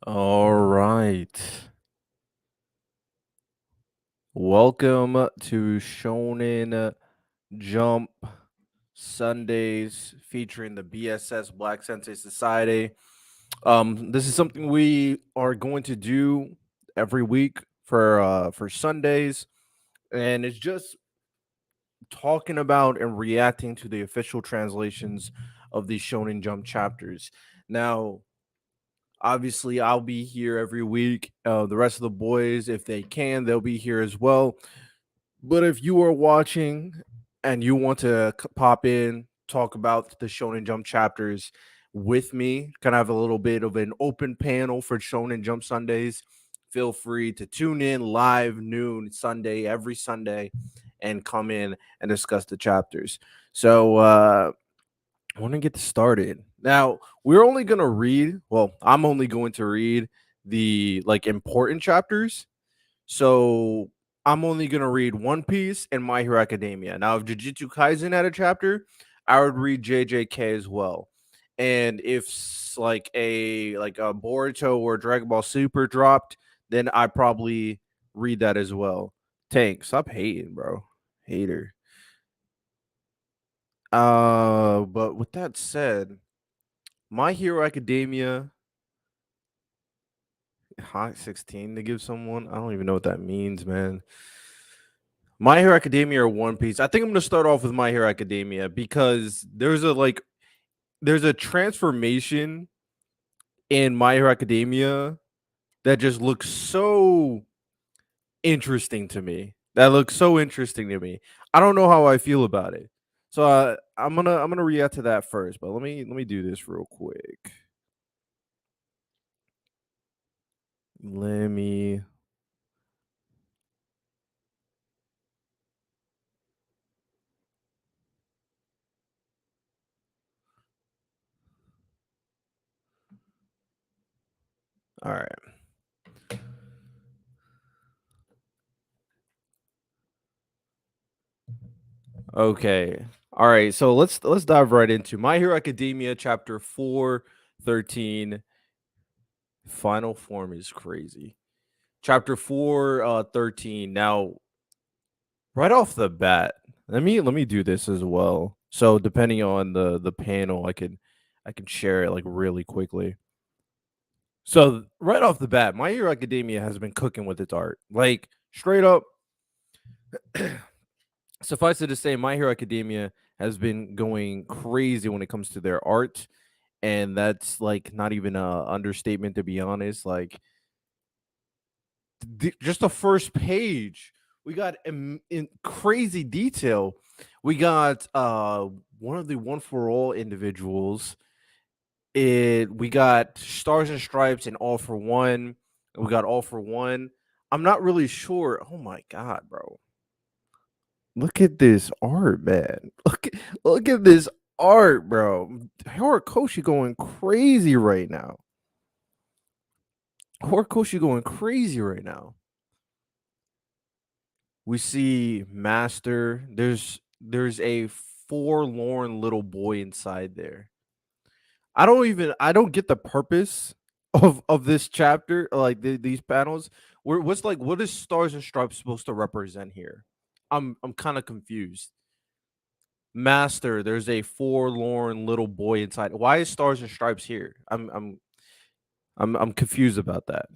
All right. Welcome to Shonen Jump Sundays featuring the BSS Black Sensei Society. This is something we are going to do every week for Sundays, and it's just talking about and reacting to the official translations of these Shonen Jump chapters. Now, obviously, I'll be here every week. The rest of the boys, if they can, they'll be here as well. But if you are watching and you want to pop in, talk about the Shonen Jump chapters with me, kind of have a little bit of an open panel for Shonen Jump Sundays, feel free to tune in live noon Sunday, every Sunday, and come in and discuss the chapters. So, I want to get started. Now, we're only going to read, well, I'm only going to read the like important chapters. So, I'm only going to read One Piece and My Hero Academia. Now, if Jujutsu Kaisen had a chapter, I would read JJK as well. And if like a Boruto or Dragon Ball Super dropped, then I probably read that as well. Tank, stop hating, bro. Hater. But with that said, My Hero Academia, hot 16 to give someone. I don't even know what that means, man. My Hero Academia or One Piece. I think I'm gonna start off with My Hero Academia because there's a transformation in My Hero Academia that just looks so interesting to me. That looks so interesting to me. I don't know how I feel about it. So I'm gonna react to that first, but let me do this real quick. Let me all right. Okay. All right. So let's dive right into My Hero Academia chapter 413. Final form is crazy. Chapter 413. Now, right off the bat, let me do this as well. So depending on the panel, I can share it like really quickly. So right off the bat, My Hero Academia has been cooking with its art. Like straight up, suffice it to say, My Hero Academia has been going crazy when it comes to their art, and that's like not even a understatement to be honest. Like just the first page, we got in crazy detail. We got one of the One for All individuals. We got Stars and Stripes and All for One. We got All for One. I'm not really sure. Oh my god, bro. Look at this art, man. Look at this art, bro. Horikoshi going crazy right now. Horikoshi going crazy right now. We see Master. There's a forlorn little boy inside there. I don't get the purpose of this chapter, like these panels. What is Stars and Stripes supposed to represent here? I'm kind of confused. Master, there's a forlorn little boy inside. Why is Stars and Stripes here? I'm confused about that.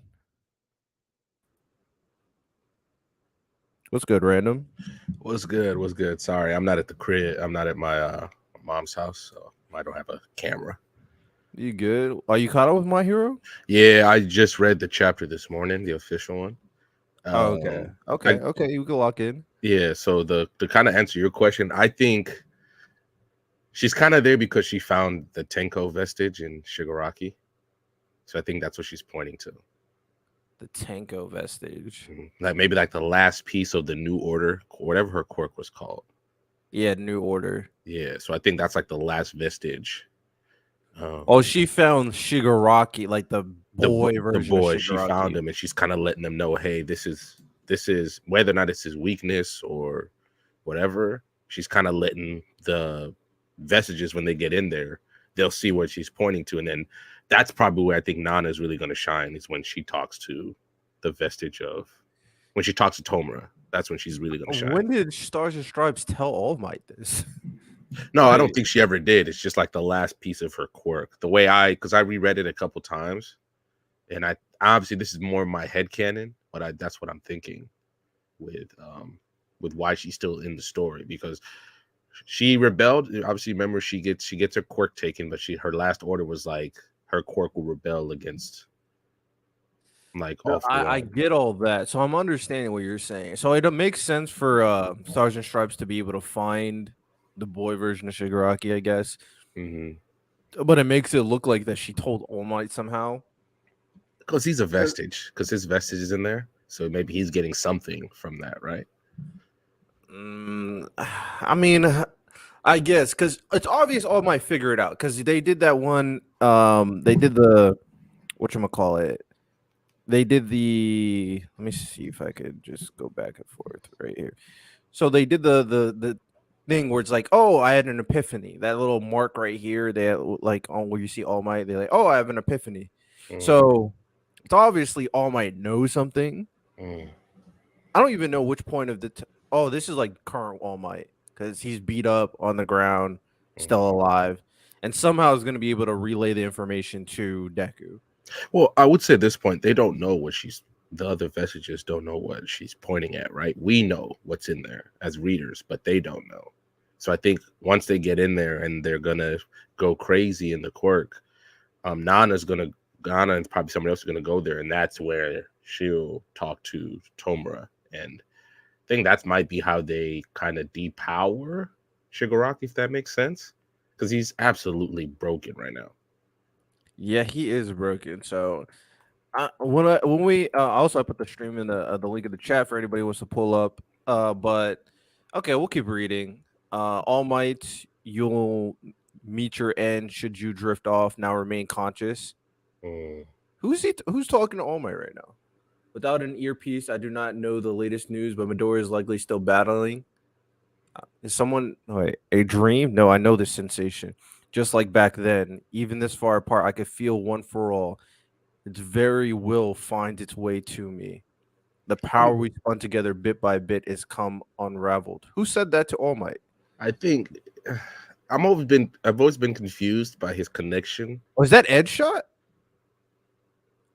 What's good, random? What's good? What's good? Sorry, I'm not at the crib. I'm not at my mom's house, so I don't have a camera. You good? Are you caught up with My Hero? Yeah, I just read the chapter this morning, the official one. Oh, okay. I Okay, you can lock in. yeah. So the to kind of answer your question, I think she's kind of there because she found the Tenko vestige in Shigaraki. So I think that's what she's pointing to. The Tanko vestige. Like maybe like the last piece of the new order, whatever her quirk was called. Yeah, New Order. Yeah. So I think that's like the last vestige. Oh, Um, she found Shigaraki, like the boy the version of boy, she found Shigaraki. him and she's kind of letting them know, hey, this is whether or not it's his weakness or whatever. She's kind of letting the vestiges when they get in there they'll see what she's pointing to, and then that's probably where I think Nana is really going to shine, is when she talks to the vestige of, when she talks to Tomura. That's when she's really going to shine. When did Stars and Stripes tell All Might this? No, I don't Like, think she ever did. It's just like the last piece of her quirk. The way because I reread it a couple times, and I obviously this is more my head canon, but that's what I'm thinking with why she's still in the story, because she rebelled. Obviously, remember she gets her quirk taken, but her last order was like her quirk will rebel against like no, all for I one. get all that. So I'm understanding what you're saying. So it makes sense for Stars and Stripes to be able to find the boy version of Shigaraki, I guess. Mm-hmm. But it makes it look like that she told All Might somehow. Because he's a vestige, because his vestige is in there, so maybe he's getting something from that, right? I mean, I guess because it's obvious All Might figure it out because they did that one. They did the whatchamacallit. They did the. Let me see if I could just go back and forth right here. So they did the thing where it's like, oh, I had an epiphany. That little mark right here, they like on where you see All Might. They're like, oh, I have an epiphany. Mm, So it's obviously All Might knows something. mm, I don't even know which point of the. Oh, this is like current All Might because he's beat up on the ground, still mm. alive, and somehow is going to be able to relay the information to Deku. Well, I would say at this point they don't know what the other vestiges don't know what she's pointing at, right? We know what's in there as readers, but they don't know. So I think once they get in there and they're gonna go crazy in the quirk, Nana and probably someone else is gonna go there, and that's where she'll talk to Tomura. And I think that might be how they kind of depower Shigaraki, if that makes sense, because he's absolutely broken right now. Yeah, he is broken. So when we also I put the stream in the link in the chat for anybody who wants to pull up. But okay, we'll keep reading. All Might, you'll meet your end should you drift off. Now remain conscious. Mm. Who's talking to All Might right now? Without an earpiece, I do not know the latest news, but Midori is likely still battling. Is someone wait, a dream? No, I know this sensation. Just like back then, even this far apart, I could feel one for all. Its very will finds its way to me. The power we spun together bit by bit is come unraveled. Who said that to All Might? I think I've always been confused by his connection. Was that Ed Shot?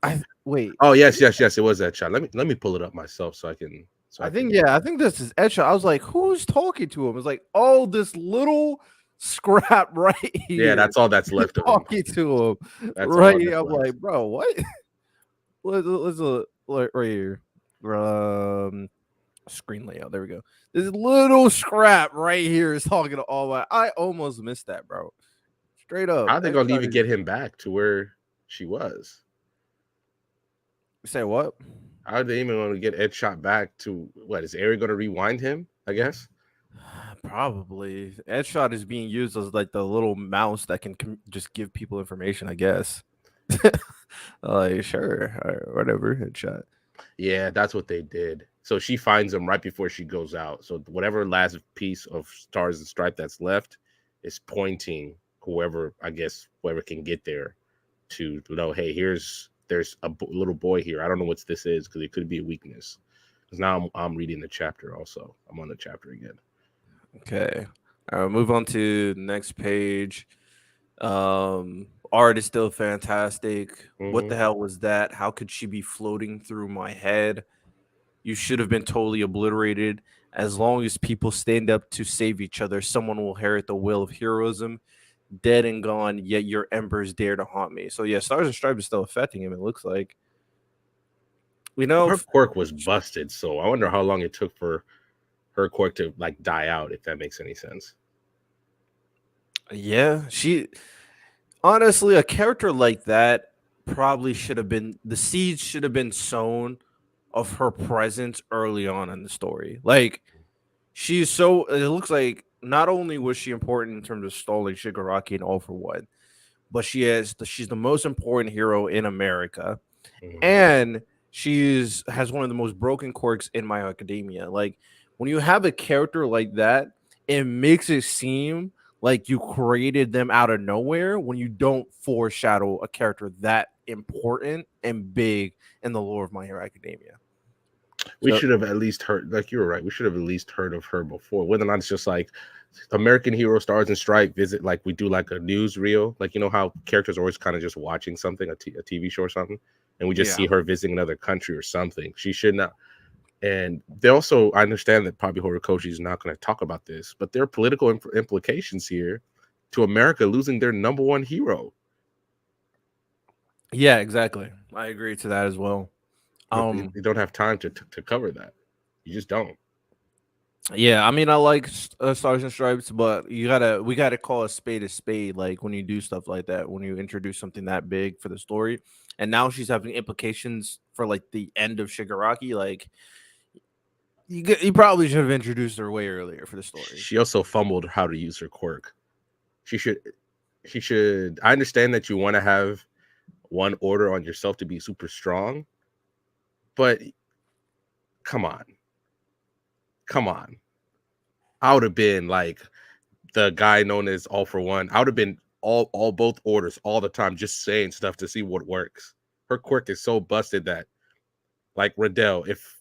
I wait. Oh yes, it was that shot. Let me pull it up myself so I can. I think yeah, I think this is Ed Shot. I was like, who's talking to him? It's like, oh, this little scrap right here. Yeah, that's all that's left of him. Talking to him That's right all here. that's I'm left. like, bro, what? Let's look right here. Screen layout. There we go. This little scrap right here is talking to All Might. I almost missed that, bro. Straight up. How are they gonna even get him back to where she was? Say what? How are they even going to get Ed Shot back to what? Is Eri going to rewind him? I guess. Probably. Ed Shot is being used as like the little mouse that can just give people information, I guess. Like, sure, whatever, Headshot. Yeah, that's what they did. So she finds him right before she goes out. So whatever last piece of Stars and Stripe that's left is pointing whoever can get there to know, hey, there's a little boy here. I don't know what this is because it could be a weakness. Because now I'm reading the chapter also. I'm on the chapter again. Okay. All right, move on to the next page. Art is still fantastic. What the hell was that? How could she be floating through my head? You should have been totally obliterated. As long as people stand up to save each other, someone will inherit the will of heroism. Dead and gone, yet your embers dare to haunt me. So yeah, Stars and Stripes is still affecting him, it looks like. You know, her quirk was busted, so I wonder how long it took for her quirk to like die out, if that makes any sense. Yeah, honestly, a character like that probably should have been the seeds should have been sown of her presence early on in the story. Like she's so it looks like not only was she important in terms of stalling Shigaraki and All for One, but she's the most important hero in America. And has one of the most broken quirks in My Academia. Like when you have a character like that, it makes it seem like you created them out of nowhere when you don't foreshadow a character that important and big in the lore of My Hero Academia. We So should have at least heard, like you were right, we should have at least heard of her before. Whether or not it's just like American Hero Stars and Strike visit, like we do like a news reel, like you know how characters are always kind of just watching something, a TV show or something, and we just yeah, see her visiting another country or something. She should not. And they also, I understand that probably Horikoshi is not going to talk about this, but there are political implications here to America losing their number one hero. yeah, exactly. I agree to that as well. But they, Um, they don't have time to cover that. You just don't. yeah, I mean, I like Stars and Stripes, but we gotta call a spade a spade. Like when you do stuff like that, when you introduce something that big for the story, and now she's having implications for like the end of Shigaraki. Like you probably should have introduced her way earlier for the story. She also fumbled how to use her quirk. She should she should I understand that you want to have one order on yourself to be super strong, but come on. Come on. I would have been like the guy known as All for One. I would have been all both orders all the time, just saying stuff to see what works. Her quirk is so busted that like Riddell, if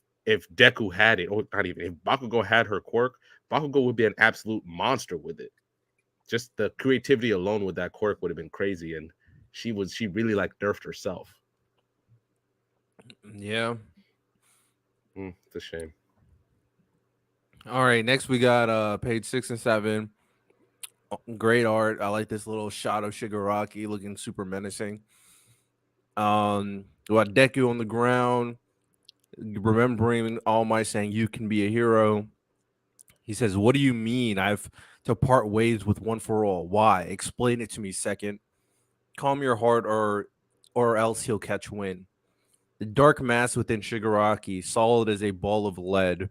Deku had it, or not even if Bakugo had her quirk, Bakugo would be an absolute monster with it. Just the creativity alone with that quirk would have been crazy, and she really like nerfed herself. Yeah. It's a shame. All right. Next, we got page 6 and 7. Great art. I like this little shot of Shigaraki looking super menacing. We got Deku on the ground, remembering All Might saying, "You can be a hero." He says, "What do you mean? I've to part ways with One for All. Why? Explain it to me. Second, calm your heart, or else he'll catch wind." The dark mass within Shigaraki, solid as a ball of lead,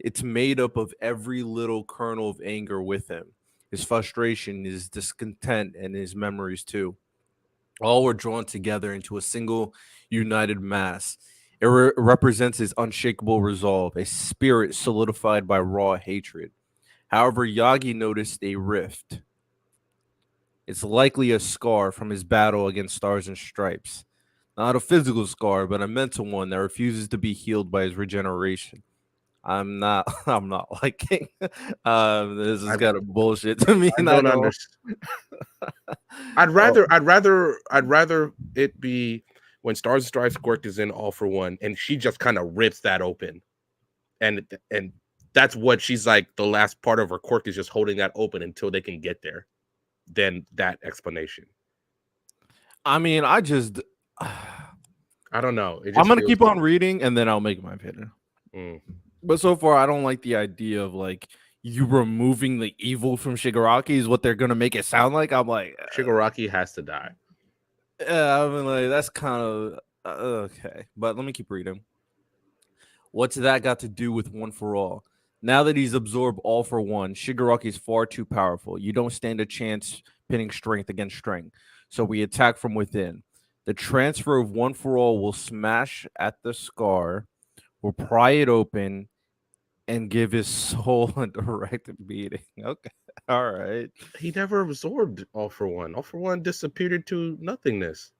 it's made up of every little kernel of anger with him. His frustration, his discontent, and his memories too. All were drawn together into a single united mass. It represents his unshakable resolve, a spirit solidified by raw hatred. However, Yagi noticed a rift. It's likely a scar from his battle against Stars and Stripes. Not a physical scar, but a mental one that refuses to be healed by his regeneration. I'm not I'm not liking this is I kind of bullshit to me, I not don't gonna understand. I'd oh, rather I'd rather I'd rather it be when Stars and Stripes quirk is in All for One, and she just kind of rips that open, and that's what she's like. The last part of her quirk is just holding that open until they can get there. Then that explanation. I mean, I just I don't know. It I'm just gonna feels. keep on reading and then I'll make my opinion. Mm. But so far, I don't like the idea of like you removing the evil from Shigaraki is what they're gonna make it sound like. I'm like, Shigaraki has to die. yeah, I mean, like that's kind of okay. But let me keep reading. What's that got to do with One for All? Now that he's absorbed All for One, Shigaraki is far too powerful. You don't stand a chance pitting strength against strength. So we attack from within. The transfer of One for All will smash at the scar, will pry it open, and give his soul a direct beating. Okay. All right. He never absorbed All for One. All for One disappeared into nothingness.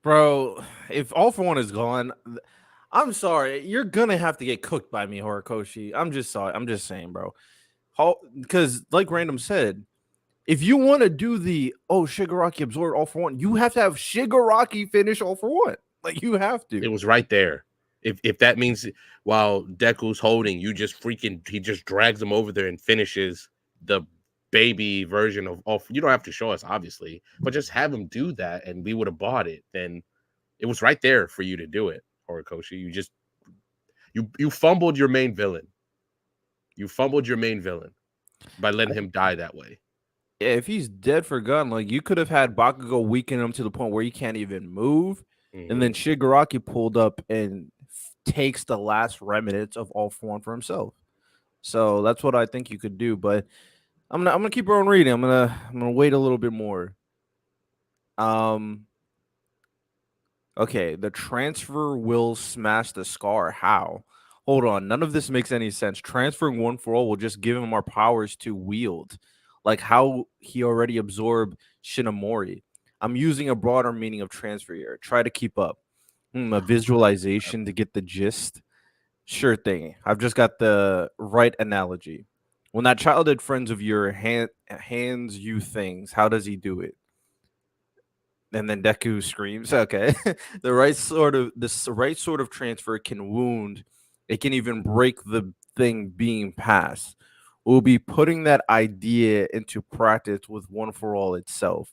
Bro, if All for One is gone, I'm sorry. You're gonna have to get cooked by me, Horikoshi. I'm just sorry. I'm just saying, bro. Because like Random said, if you want to do the Shigaraki absorbed All for One, you have to have Shigaraki finish All for One. Like you have It to. was right there. If that means while Deku's holding, you just freaking he just drags him over there and finishes the baby version of all. You don't have to show us obviously, but just have him do that, and we would have bought it. Then it was right there for you to do it, Horikoshi. You fumbled your main villain. You fumbled your main villain by letting him die that way. Yeah, if he's dead for gun, like you could have had Bakugo weaken him to the point where he can't even move, and Mm-hmm. then Shigaraki pulled up and takes the last remnants of All for One for himself. So that's what I think you could do. But I'm gonna keep on reading. I'm gonna wait a little bit more. Um. Okay, the transfer will smash the scar. How? Hold on, none of this makes any sense. Transferring one for all will just give him our powers to wield, like how he already absorbed Shinomori. I'm using a broader meaning of transfer here. Try to keep up. A visualization to get the gist. Sure thing. I've just got the right analogy. When that childhood friends of your hands you things, how does he do it? And then Deku screams. Okay, right sort of transfer can wound. It can even break the thing being passed. We'll be putting that idea into practice with One for All itself.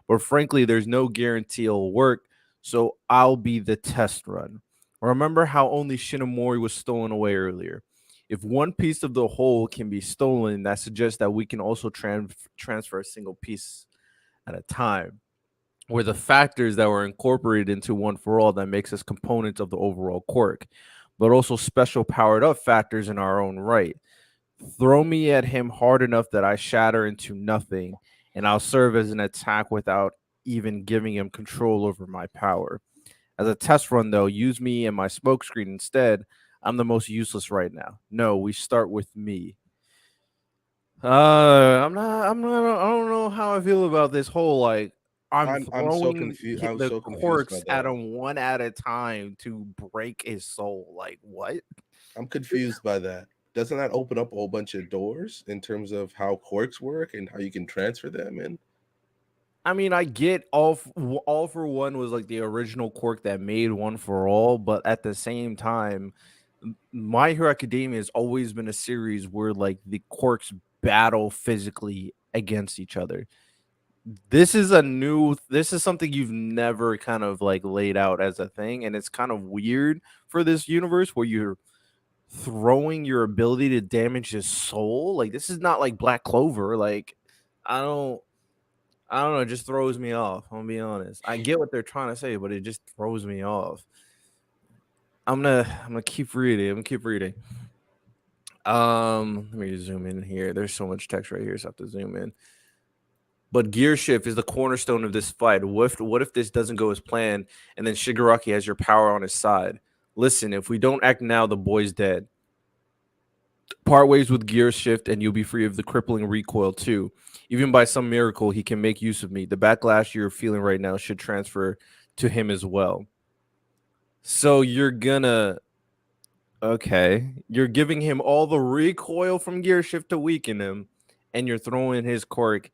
But frankly, there's no guarantee it'll work. So I'll be the test run. Remember how only Shinomori was stolen away earlier. If one piece of the whole can be stolen, that suggests that we can also transfer a single piece at a time, were the factors that were incorporated into One for All that makes us components of the overall quirk, but also special powered up factors in our own right. Throw me at him hard enough that I shatter into nothing, and I'll serve as an attack without even giving him control over my power. As a test run, though, use me and my smokescreen instead. I'm the most useless right now. No, we start with me. I don't know how I feel about this whole like I'm I'm so throwing confused. I'm the so confused by quirks at that. him one at a time to break his soul. Like what? I'm confused by that. Doesn't that open up a whole bunch of doors in terms of how quirks work and how you can transfer them? And I mean, I get all for one was like the original quirk that made One for All, but at the same time, My Hero Academia has always been a series where like the quirks battle physically against each other. This is something you've never kind of like laid out as a thing, and it's kind of weird for this universe where you're throwing your ability to damage his soul. Like this is not like Black Clover. Like I don't I don't know, it just throws me off. I'm gonna be honest. I get what they're trying to say, but it just throws me off. I'm gonna keep reading. I'm gonna keep reading. Let me zoom in here. There's so much text right here, so I have to zoom in. But gear shift is the cornerstone of this fight. What if this doesn't go as planned and then Shigaraki has your power on his side? Listen, if we don't act now, the boy's dead. Part ways with gear shift and you'll be free of the crippling recoil too. Even by some miracle, he can make use of me. The backlash you're feeling right now should transfer to him as well. So you're gonna you're giving him all the recoil from gear shift to weaken him, and you're throwing his quirk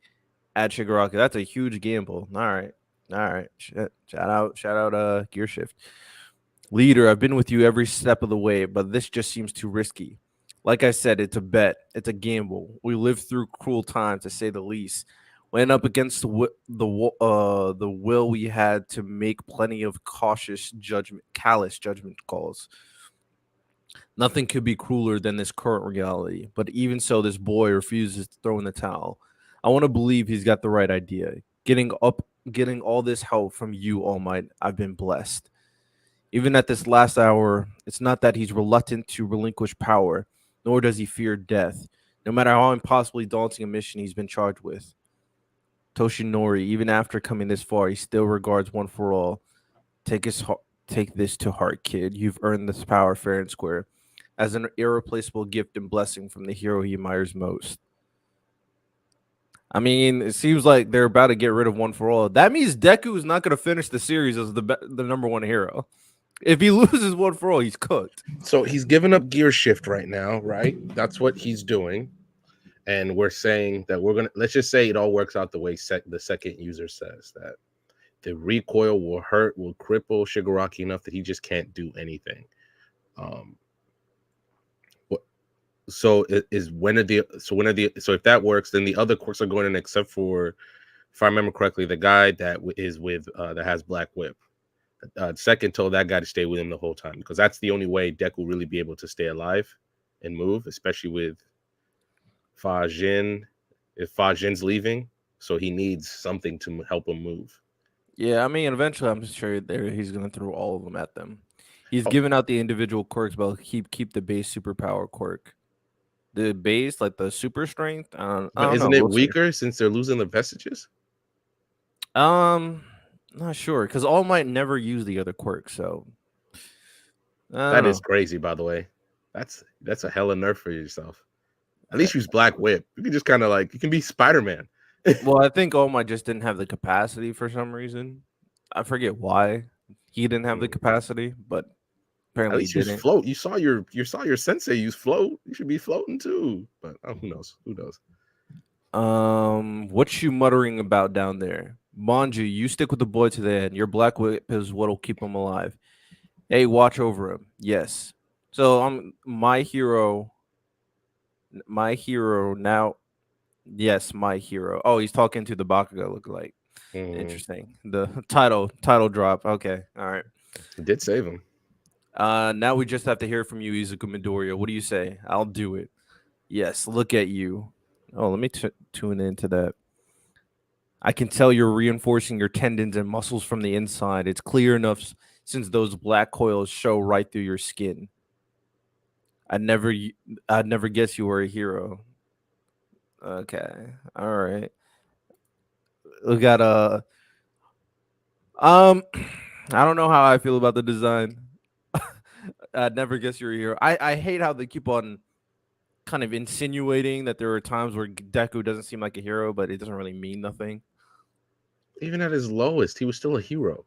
at Shigaraki. That's a huge gamble. All right. All right. Shout out Gear Shift. Leader, I've been with you every step of the way, but this just seems too risky. Like I said, it's a bet. It's a gamble. We lived through cruel times, to say the least. Went up against the will we had to make plenty of callous judgment calls. Nothing could be crueler than this current reality. But even so, this boy refuses to throw in the towel. I want to believe he's got the right idea. Getting all this help from you, All Might. I've been blessed. Even at this last hour, it's not that he's reluctant to relinquish power, nor does he fear death, no matter how impossibly daunting a mission he's been charged with. Toshinori, even after coming this far, he still regards One for All. Take his take this to heart, kid. You've earned this power fair and square, as an irreplaceable gift and blessing from the hero he admires most. I mean, it seems like they're about to get rid of One for All. That means Deku is not going to finish the series as the number one hero. If he loses One for All, he's cooked. so he's giving up gear shift right now, right? That's what he's doing. And we're saying that we're gonna, let's just say it all works out the way the second user says, that the recoil will hurt, will cripple Shigaraki enough that he just can't do anything. Um, so it is so if that works, then the other quirks are going in, except for, if I remember correctly, the guy that is with that has Black Whip. Second told that guy to stay with him the whole time, because that's the only way Deku will really be able to stay alive and move, especially with Fajin. If Fajin's leaving, so he needs something to help him move. Yeah, I mean, eventually, I'm sure he's going to throw all of them at them. He's Oh, giving out the individual quirks, but keep the base superpower quirk. The base, like the super strength. I but don't know. isn't it We'll see. weaker since they're losing the vestiges? Um, not sure because All Might never use the other quirk, so I don't That is know. crazy, by the way. That's a hella nerf for yourself. At least use Black Whip. You can just kind of like you can be Spider Man. Well, I think All Might just didn't have the capacity for some reason. I forget why he didn't have the capacity, but At apparently he least use didn't. float. You saw your sensei use float. You should be floating too. But who knows? Who knows? What you muttering about down there? Manji, you stick with the boy to the end. Your black whip is what'll keep him alive. Hey, watch over him. Yes. So my hero now. Yes, my hero. Oh, he's talking to the Bakugo. Look like Mm, interesting. The title drop. Okay, all right. did save him. Now we just have to hear from you, Izuku Midoriya. What do you say? I'll do it. Yes, look at you. Oh, let me tune into that. I can tell you're reinforcing your tendons and muscles from the inside. It's clear enough since those black coils show right through your skin. I never, y- I'd never guess you were a hero. Okay, all right. We got um, I don't know how I feel about the design. I'd never guess you're a hero. I hate how they keep on kind of insinuating that there are times where Deku doesn't seem like a hero, but it doesn't really mean nothing. Even at his lowest, he was still a hero.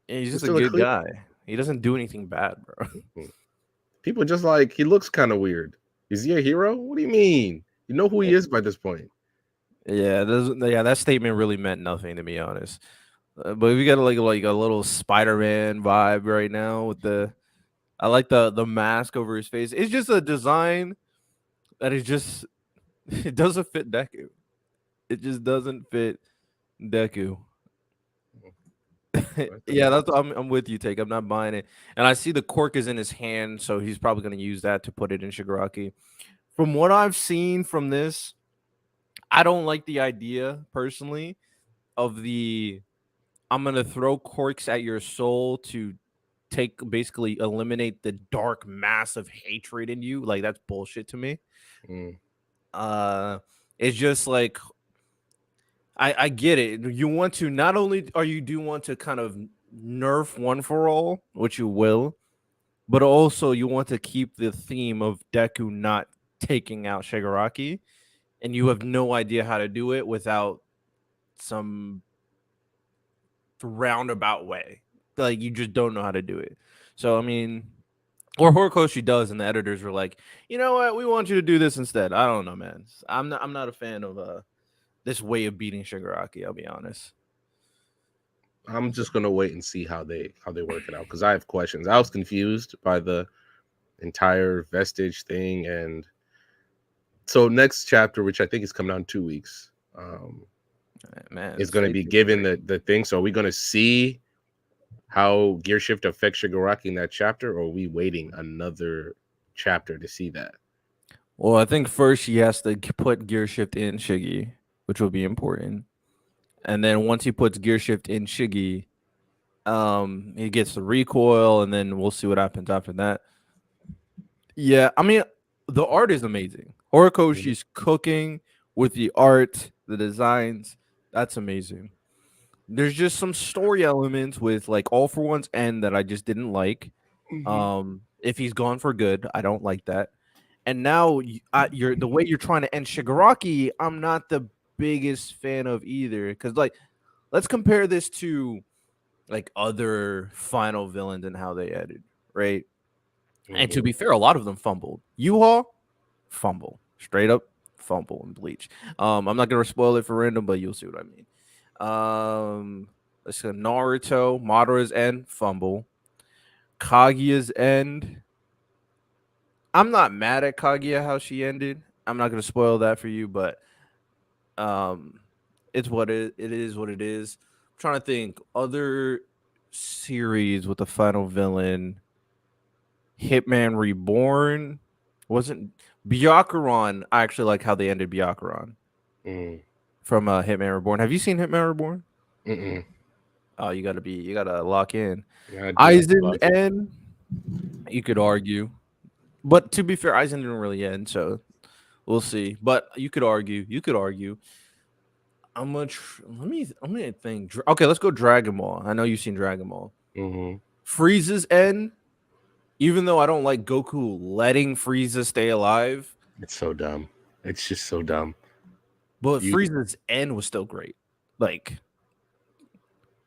And he's He was just a still a good clear. guy. He doesn't do anything bad, bro. People just like he looks kind of weird. Is he a hero? What do you mean? You know who he is by this point. Yeah, that statement really meant nothing to be honest. But we got like a little Spider-Man vibe right now with the. I like the mask over his face. It's just a design that is just it doesn't fit Deku. It just doesn't fit Deku. Right Yeah, then. I'm with you, Take. I'm not buying it. And I see the cork is in his hand, so he's probably gonna use that to put it in Shigaraki. From what I've seen from this, I don't like the idea personally of the I'm gonna throw corks at your soul to take basically eliminate the dark mass of hatred in you. Like that's bullshit to me. Mm, Uh it's just like I get it. You want to not only are you do want to kind of nerf one for all, which you will, but also you want to keep the theme of Deku not taking out Shigaraki, and you have no idea how to do it without some roundabout way. Like you just don't know how to do it. So I mean, or Horikoshi does, and the editors were like, you know what, we want you to do this instead. I don't know, man. I'm not a fan of this way of beating Shigaraki. I'll be honest. I'm just gonna wait and see how they work it out because I have questions. I was confused by the entire vestige thing, and so next chapter, which I think is coming out in 2 weeks, Man, is going to stay be tuned for given it. the thing. So are we going to see how gear shift affects Shigaraki in that chapter, or are we waiting another chapter to see that? Well, I think first he has to put gear shift in Shiggy, which will be important. And then once he puts gear shift in Shiggy, he gets the recoil, and then we'll see what happens after that. Yeah, I mean, the art is amazing. Mhm. Horikoshi's cooking with the art, the designs, that's amazing. There's just some story elements with like All for One's End that I just didn't like. If he's gone for good, I don't like that. And now you're the way you're trying to end Shigaraki, I'm not the biggest fan of either. Because like, let's compare this to like other final villains and how they ended, right? And to Mhm. be fair, a lot of them fumbled. Yuha, fumble, straight up fumble and bleach. I'm not gonna spoil it for random, but you'll see what I mean. Let's go Naruto, Madara's end, fumble. Kaguya's end. I'm not mad at Kaguya how she ended. I'm not gonna spoil that for you, but um, it's it is what it is. I'm trying to think other series with the final villain. Hitman Reborn wasn't Byakuran. I actually like how they ended Byakuran Mm. from Hitman Reborn. Have you seen Hitman Reborn? Mm-mm. Oh, you gotta lock in. Yeah, I do have to Aizen log in. N. You could argue, but to be fair, Aizen didn't really end, so we'll see. But you could argue. You could argue. I'm gonna let me think. Okay, let's go Dragon Ball. I know you've seen Dragon Ball. Mm-hmm. Frieza's end. Even though I don't like Goku letting Frieza stay alive, It's so dumb. It's just so dumb. but You Frieza's end was still great. Like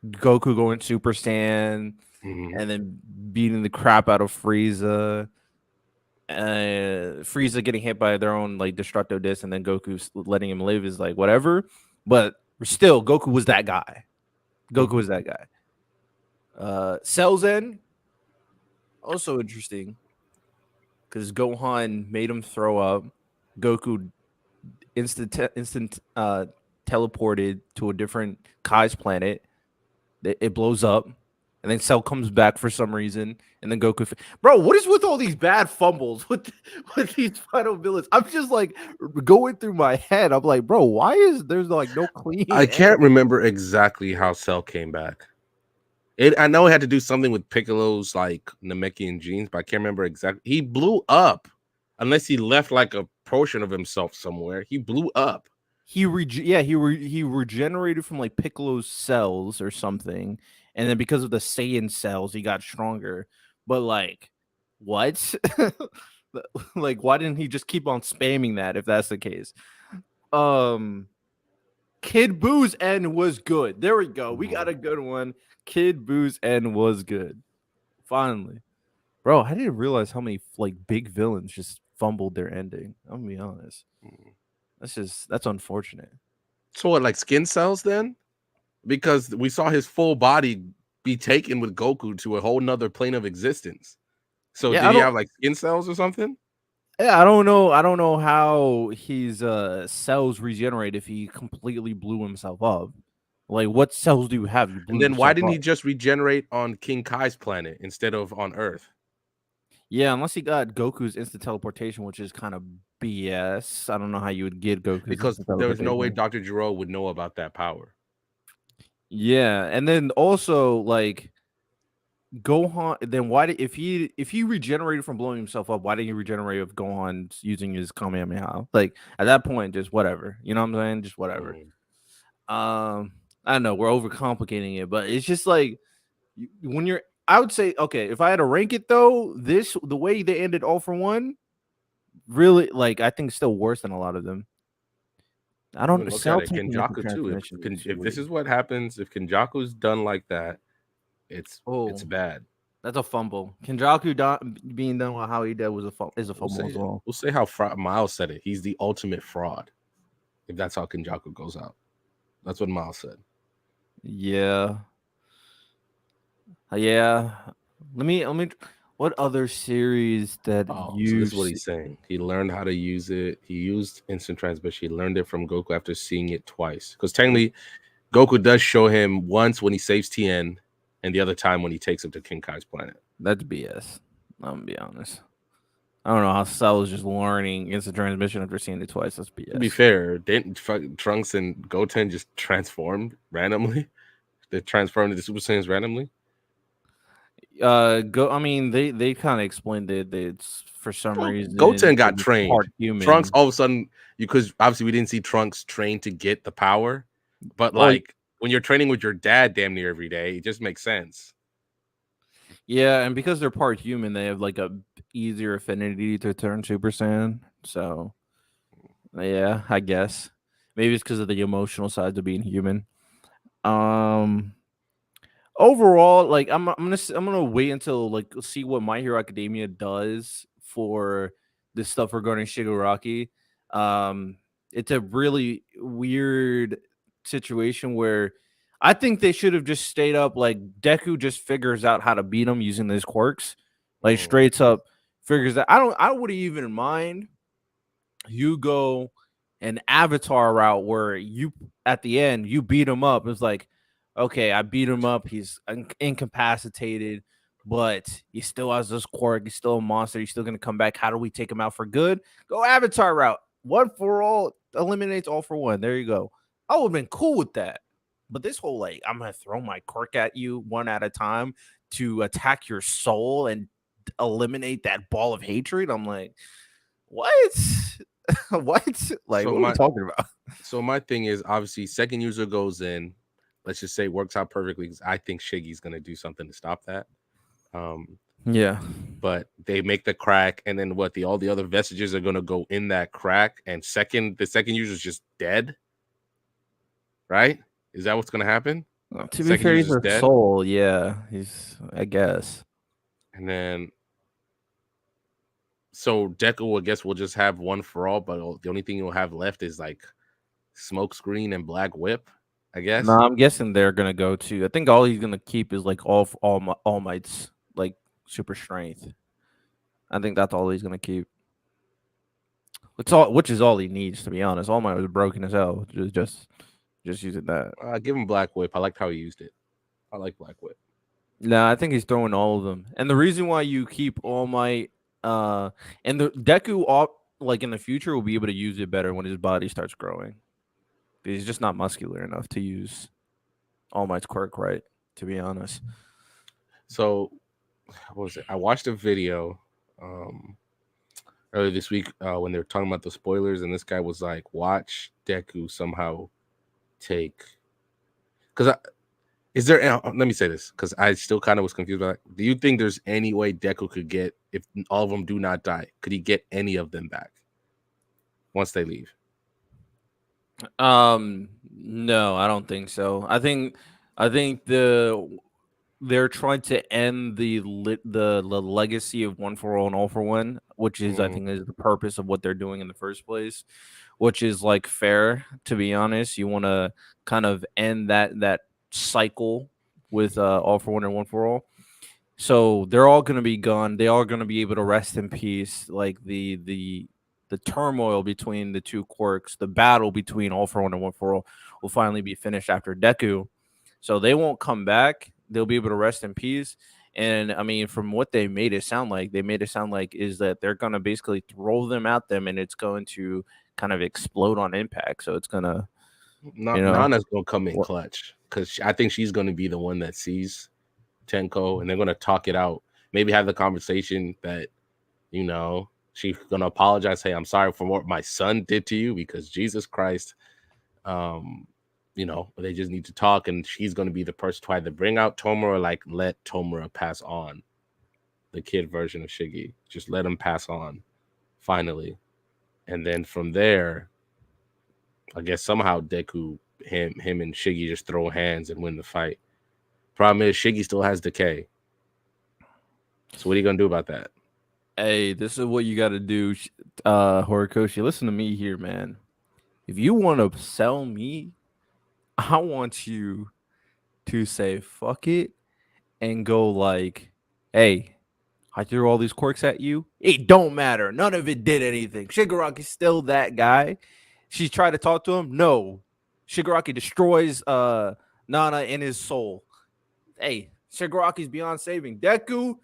Goku going Super Saiyan mhm. and then beating the crap out of Frieza. Frieza getting hit by their own like destructo disc, and then Goku letting him live is like whatever. But still, Goku was that guy. Goku Mhm. was that guy. Cell's End also interesting because Gohan made him throw up. Goku instant teleported to a different Kai's planet. It blows up, and then Cell comes back for some reason, and then Goku. Bro, what is with all these bad fumbles with these final villains? I'm just like going through my head. I'm like, bro, why is there's like no clean I end? can't remember exactly how Cell came back. I know it had to do something with Piccolo's like Namekian genes, but I can't remember exactly. He blew up, unless he left like a portion of himself somewhere. He blew up. He regenerated from like Piccolo's cells or something, and then because of the Saiyan cells, he got stronger. But like, what? Like, why didn't he just keep on spamming that if that's the case? Um, Kid Boo's end was good. There we go. We got Mhm. a good one. Kid Boo's end was good. Finally, bro. I didn't realize how many like big villains just fumbled their ending. I'm gonna be honest. That's unfortunate. So what, like skin cells then? Because we saw his full body be taken with Goku to a whole nother plane of existence. So Yeah, did I he don't. have like skin cells or something? Yeah, I don't know. I don't know how his cells regenerate if he completely blew himself up. Like, what cells do you have? You And blew then why yourself didn't up. he just regenerate on King Kai's planet instead of on Earth? Yeah, unless he got Goku's instant teleportation, which is kind of BS. I don't know how you would get Goku's Because instant there was no way teleportation. Dr. Gero would know about that power. Yeah, and then also like Gohan. Then why did if he regenerated from blowing himself up, why didn't he regenerate with Gohan using his Kamehameha? Like at that point, just whatever. You know what I'm saying? Just whatever. Mm. I don't know we're overcomplicating it, but it's just like when you're. I would say okay, if I had to rank it though, the way they ended all for one, really like I think it's still worse than a lot of them. I I mean, don't look at Cell it. taking into Kenjaku too. transmission is If this weird. is what happens, if Kenjaku's done like that, it's Oh, bad. that's a fumble. Kenjaku being done with how he did was is a We'll fumble as well. say how Miles said it. He's the ultimate fraud. If that's how Kenjaku goes out, that's what Miles said. Yeah, yeah. Let me. What other series that Oh, so this you is what see? he's saying. He learned how to use it. He used instant transmission. He learned it from Goku after seeing it twice. Because technically, Goku does show him once when he saves Tien, and the other time when he takes him to King Kai's planet. That's BS. I'm gonna be honest. I don't know how Cell is just learning instant transmission after seeing it twice. That's To be BS. fair, didn't Trunks and Goten just transformed randomly? They transformed into Super Saiyans randomly. Go. I mean, they kind of explained it. That it's for some Well, reason Goten got it's part trained. Trunks human. all of a sudden, because obviously we didn't see Trunks train to get the power, but Well, like when you're training with your dad damn near every day, it just makes sense. yeah, and because they're part human, they have like a easier affinity to turn Super Saiyan. So yeah, I guess maybe it's because of the emotional sides of being human. Um, Overall, like I'm gonna wait until like see what My Hero Academia does for this stuff regarding Shigaraki. Um, it's a really weird situation where I think they should have just stayed up. Like Deku just figures out how to beat him using his quirks, like Mm. straight up figures that. I wouldn't even mind you go an avatar route where you at the end you beat him up. It's like, okay, I beat him up. He's incapacitated, but he still has this quirk. He's still a monster. He's still gonna come back. How do we take him out for good? Go avatar route. One for all eliminates all for one. There you go. I would have been cool with that. But this whole like, I'm gonna throw my quirk at you one at a time to attack your soul and eliminate that ball of hatred. I'm like, what? What? Like, So what are we talking about? my thing is obviously second user goes in, let's just say works out perfectly because I think Shiggy's gonna do something to stop that. Um, Yeah. but they make the crack, and then what? All the other vestiges are gonna go in that crack, and the second user's just dead, right? Is that what's gonna happen? To be Second fair, he's user's her dead, soul. Yeah, he's. I guess. and then so Deku, I guess, will just have one for all, but the only thing you'll have left is like smoke screen and black whip, I No, guess. I'm guessing they're gonna go to. I think all he's gonna keep is like All Might's like super strength. I think that's all he's gonna keep. Which is all he needs, to be honest. All Might was broken as hell. Just using that. Give him black whip. I liked how he used it. I like black whip. Nah, I think he's throwing all of them. And the reason why you keep All Might, and the Deku, like in the future, will be able to use it better when his body starts growing. He's just not muscular enough to use All Might's quirk right. To be honest. So what was it? I watched a video um earlier this week when they were talking about the spoilers, and this guy was like, "Watch Deku somehow take." Because is there? Let me say this because I still kind of was confused about it. Do you think there's any way Deku could get, if all of them do not die, could he get any of them back once they leave? No, I don't think so. I think they're trying to end the legacy of One for All and All for One, which is I Mm, think is the purpose of what they're doing in the first place, which is like fair, to be honest. You want to kind of end that cycle with All for One and One for All. So they're all going to be gone. They are going to be able to rest in peace. Like the turmoil between the two quirks, the battle between All for One and One for All will finally be finished after Deku. So they won't come back. They'll be able to rest in peace. And I mean, from what they made it sound like is that they're gonna basically throw them at them, and it's going to kind of explode on impact. So it's gonna, you not know, Nana's gonna come in what? clutch because I think she's gonna be the one that sees Tenko, and they're gonna talk it out. Maybe have the conversation that she's gonna apologize. Hey, I'm sorry for what my son did to you because Jesus Christ. Um, they just need to talk, and she's gonna be the person to either bring out Tomura or like let Tomura pass on the kid version of Shiggy. Just let him pass on finally, and then from there, I guess somehow Deku, him and Shiggy just throw hands and win the fight. Problem is Shiggy still has decay. So what are you gonna do about that? Hey, this is what you got to do, Horikoshi. Listen to me here, man. If you want to sell me, I want you to say fuck it and go like, hey, I threw all these quirks at you. It don't matter. None of it did anything. Shigaraki's still that guy. She tried to talk to him. No. Shigaraki destroys Nana in his soul. Hey, Shigaraki's beyond saving. Deku,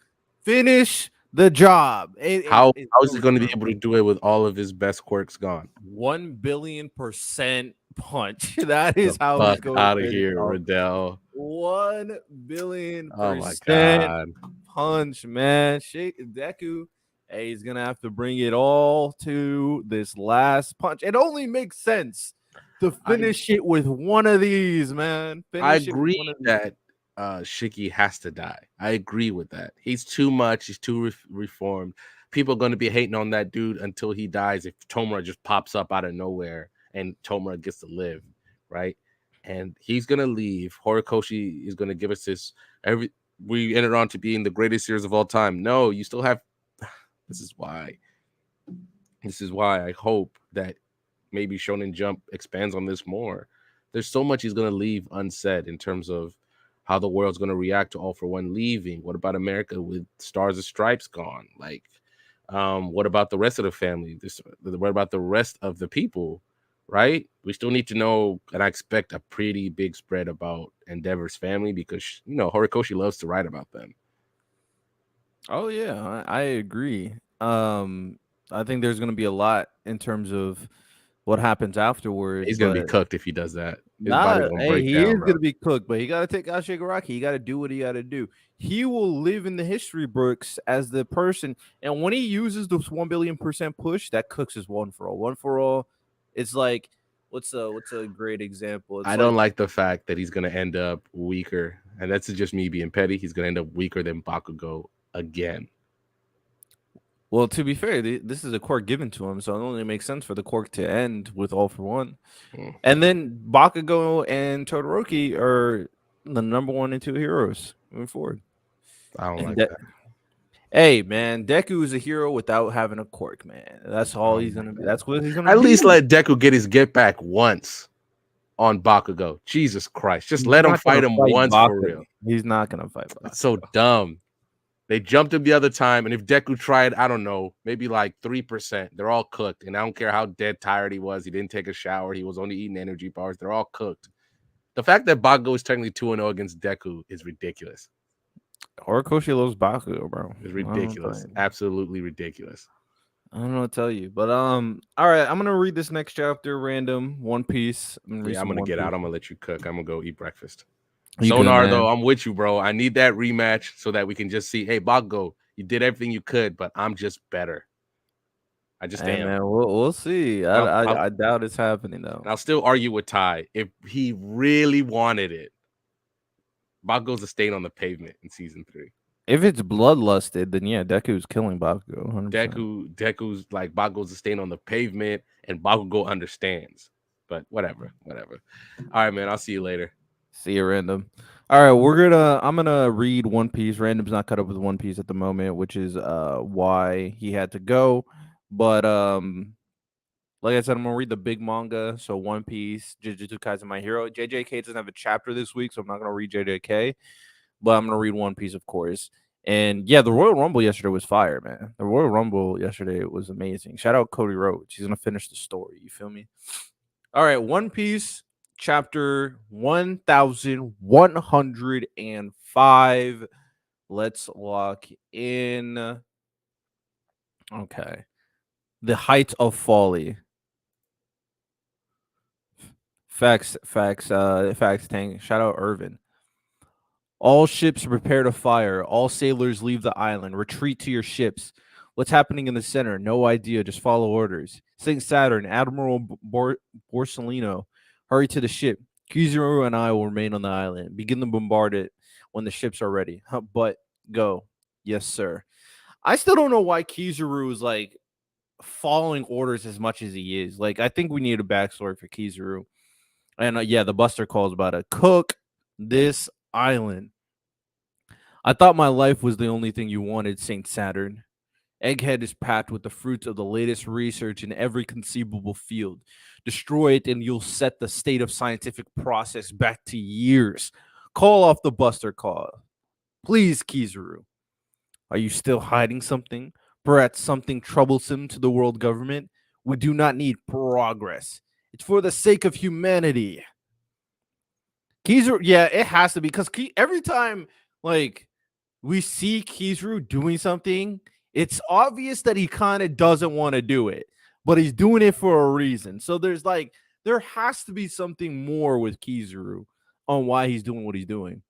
finish the job. How is he So going to be true. able to do it with all of his best quirks gone? 1,000,000,000% punch. That The is how he's fuck going to out of finish here, off. Riddell. One billion Oh my percent god. punch, man. Shake Deku. Hey, he's gonna have to bring it all to this last punch. It only makes sense to I finish it with one of these, man. I Finish it with agree one of these. that Shiki has to die. I agree with that. He's too much. He's too reformed. People are going to be hating on that dude until he dies. If Tomura just pops up out of nowhere and Tomura gets to live, right? And he's gonna leave. Horikoshi is gonna give us this. We entered on to being the greatest series of all time. No, you still have. This is why. This is why I hope that maybe Shonen Jump expands on this more. There's so much he's going to leave unsaid in terms of how the world's going to react to All for One leaving. What about America with Stars and Stripes gone? Like, what about the rest of the family? What about the rest of the people? Right? We still need to know, and I expect a pretty big spread about Endeavor's family because Horikoshi loves to write about them. Oh yeah, I agree. I think there's gonna be a lot in terms of what happens afterwards, He's gonna be but cooked if he does that. His body's nah, gonna hey, break he down, is bro. gonna be cooked, but he gotta take out Shigaraki. He gotta do what he gotta do. He will live in the history books as the person, and when he uses this 1,000,000,000% push, that cooks his One for All. One for All, it's like what's a great example? It's I don't like like the fact that he's gonna end up weaker, and that's just me being petty. He's gonna end up weaker than Bakugo again. Well, to be fair, this is a quirk given to him, so it only makes sense for the quirk to end with all for one. Mm, And then Bakugo and Todoroki are the number 1 and 2 heroes moving forward. I don't And like that. hey, man, Deku is a hero without having a quirk, man. That's I all don't he's like gonna be. that. That's what he's gonna At least be. let Deku get his get back once on Bakugo. Jesus Christ. Just He's let him not gonna fight him fight once for Bakugo. real. He's not gonna fight It's so Bakugo. dumb. They jumped him the other time, and if Deku tried, I don't know, maybe like 3%, they're all cooked. And I don't care how dead tired he was. He didn't take a shower. He was only eating energy bars. They're all cooked. The fact that Bakugo is technically 2-0 against Deku is ridiculous. Horikoshi loves Bakugo, bro. It's I don't ridiculous. know. Absolutely ridiculous. I don't know what to tell you, but all right. I'm gonna read this next chapter, random One Piece. I'm gonna read Yeah, I'm some gonna One get out. Piece. I'm gonna let you cook. I'm gonna go eat breakfast. You good, Sonar, though, man? I'm with you, bro. I need that rematch so that we can just see, hey, Bakugo, you did everything you could, but I'm just better. I just Hey, am. man, we'll see. And I doubt it's happening though. I'll still argue with Ty. If he really wanted it, Bakugo's a stain on the pavement in season 3. If it's bloodlusted, then yeah, Deku's killing Bakugo 100%. Deku's like Bakugo's a stain on the pavement, and Bakugo understands. But whatever. All right, man. I'll see you later. See you, random. All right, I'm gonna read One Piece. Random's not cut up with One Piece at the moment, which is why he had to go. But like I said, I'm gonna read the big manga. So One Piece, Jujutsu Kaisen, My Hero. JJK doesn't have a chapter this week, so I'm not gonna read JJK. But I'm gonna read One Piece, of course. And yeah, the Royal Rumble yesterday was fire, man. The Royal Rumble yesterday was amazing. Shout out Cody Rhodes. He's gonna finish the story. You feel me? All right, One Piece chapter 1105. Let's lock in. Okay. The height of folly. Facts, Tank. Shout out Irvin. All ships prepare to fire. All sailors leave the island. Retreat to your ships. What's happening in the center? No idea. Just follow orders. Saint Saturn, Admiral Borsellino, hurry to the ship. Kizaru and I will remain on the island. Begin to bombard it when the ships are ready. But go. Yes, sir. I still don't know why Kizaru is like following orders as much as he is. Like, I think we need a backstory for Kizaru. And yeah, the Buster calls about to cook this island. I thought my life was the only thing you wanted, Saint Saturn. Egghead is packed with the fruits of the latest research in every conceivable field. Destroy it, and you'll set the state of scientific process back to years. Call off the Buster call. Please, Kizaru. Are you still hiding something? Perhaps something troublesome to the world government? We do not need progress. It's for the sake of humanity. Kizaru, yeah, it has to be because every time like we see Kizaru doing something, it's obvious that he kind of doesn't want to do it, but he's doing it for a reason. So there has to be something more with Kizaru on why he's doing what he's doing.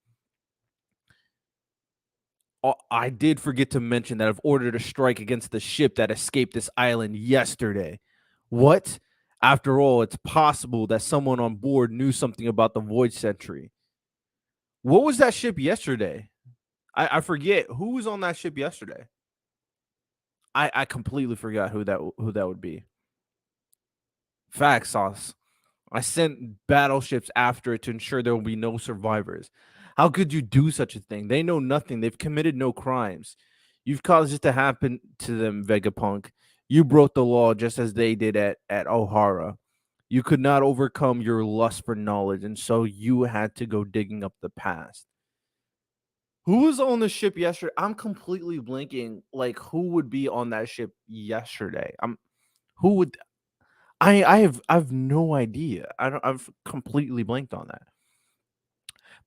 I did forget to mention that I've ordered a strike against the ship that escaped this island yesterday. What? After all, it's possible that someone on board knew something about the Void Sentry. What was that ship yesterday? I forget who was on that ship yesterday. I completely forgot who that would be. Fact sauce. I sent battleships after it to ensure there will be no survivors. How could you do such a thing? They know nothing. They've committed no crimes. You've caused it to happen to them, Vegapunk. You broke the law just as they did at O'Hara. You could not overcome your lust for knowledge, and so you had to go digging up the past. Who was on the ship yesterday? I'm completely blanking. Like, who would be on that ship yesterday? Who would I've no idea. I've completely blanked on that.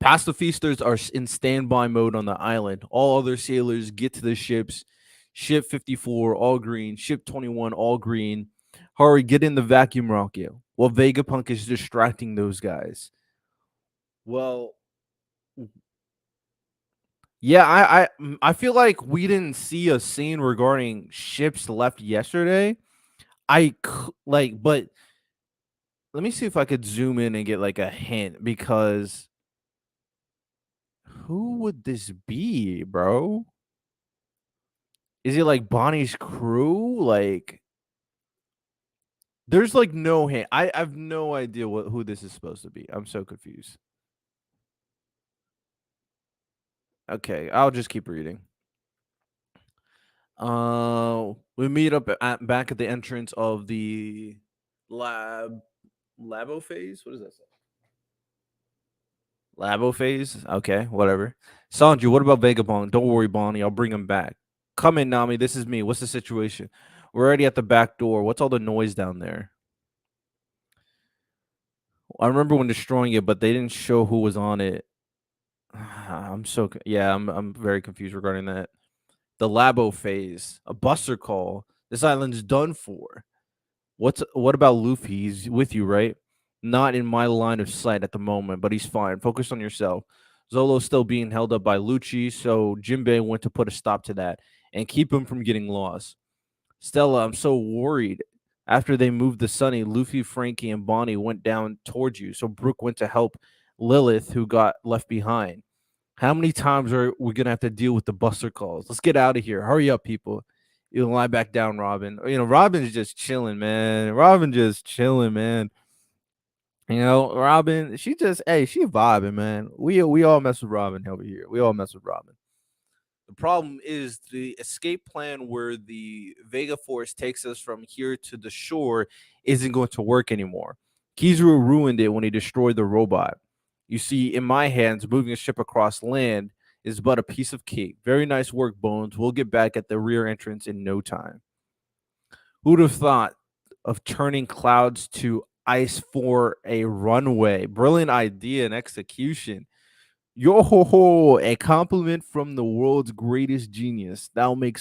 Pacifisters are in standby mode on the island. All other sailors get to the ships. Ship 54, all green. Ship 21, all green. Hurry, get in the vacuum rocket while Vegapunk is distracting those guys. Well, yeah, I feel like we didn't see a scene regarding ships left yesterday. But let me see if I could zoom in and get like a hint because who would this be, bro? Is it like Bonnie's crew? Like, there's like no hint. I've no idea who this is supposed to be. I'm so confused. Okay, I'll just keep reading. We meet up back at the entrance of the lab labo phase. What does that say? Labo phase. Okay, whatever. Sanju, what about Vagabond? Don't worry, Bonnie. I'll bring him back. Come in, Nami. This is me. What's the situation? We're already at the back door. What's all the noise down there? I remember when destroying it, but they didn't show who was on it. Yeah. I'm very confused regarding that. The Labo phase, a buster call. This island's done for. What about Luffy? He's with you, right? Not in my line of sight at the moment, but he's fine. Focus on yourself. Zolo's still being held up by Lucci, so Jinbei went to put a stop to that and keep him from getting lost. Stella, I'm so worried. After they moved the Sunny, Luffy, Frankie, and Bonnie went down towards you, so Brooke went to help Lilith, who got left behind. How many times are we gonna have to deal with the buster calls? Let's get out of here. Hurry up, people. You lie back down, Robin. Robin's just chilling, man. Robin just chilling, man. Robin, she vibing, man. We all mess with Robin over here. We all mess with Robin. The problem is the escape plan where the Vega Force takes us from here to the shore isn't going to work anymore. Kizaru ruined it when he destroyed the robot. You see, in my hands, moving a ship across land is but a piece of cake. Very nice work, Bones. We'll get back at the rear entrance in no time. Who'd have thought of turning clouds to ice for a runway? Brilliant idea and execution. Yo ho ho, a compliment from the world's greatest genius. That'll make